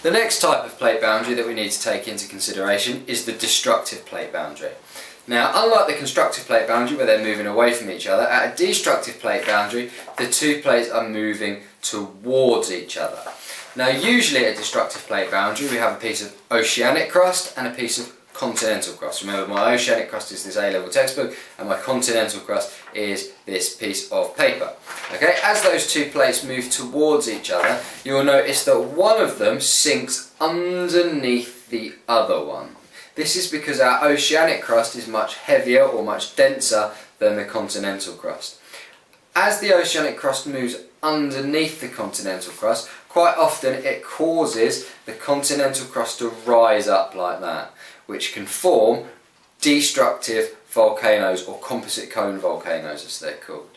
The next type of plate boundary that we need to take into consideration is the destructive plate boundary. Now, unlike the constructive plate boundary where they're moving away from each other, at a destructive plate boundary the two plates are moving towards each other. Now, usually at a destructive plate boundary we have a piece of oceanic crust and a piece of continental crust. Remember, my oceanic crust is this A-level textbook and my continental crust is this piece of paper. Okay, as those two plates move towards each other, you'll notice that one of them sinks underneath the other one. This is because our oceanic crust is much heavier or much denser than the continental crust. As the oceanic crust moves underneath the continental crust, quite often it causes the continental crust to rise up like that, which can form destructive volcanoes, or composite cone volcanoes as they're called.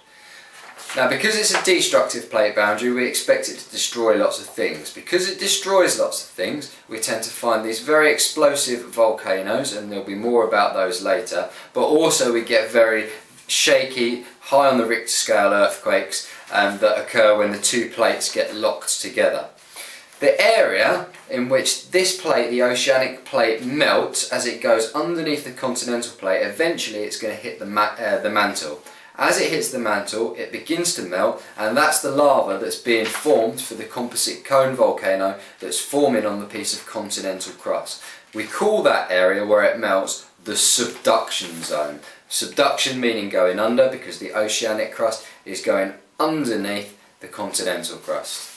Now, because it's a destructive plate boundary, we expect it to destroy lots of things. Because it destroys lots of things, we tend to find these very explosive volcanoes, and there'll be more about those later, but also we get very shaky, high on the Richter scale earthquakes that occur when the two plates get locked together. The area in which this plate, the oceanic plate, melts as it goes underneath the continental plate, eventually it's going to hit the mantle. As it hits the mantle, it begins to melt, and that's the lava that's being formed for the composite cone volcano that's forming on the piece of continental crust. We call that area where it melts the subduction zone. Subduction meaning going under, because the oceanic crust is going underneath the continental crust.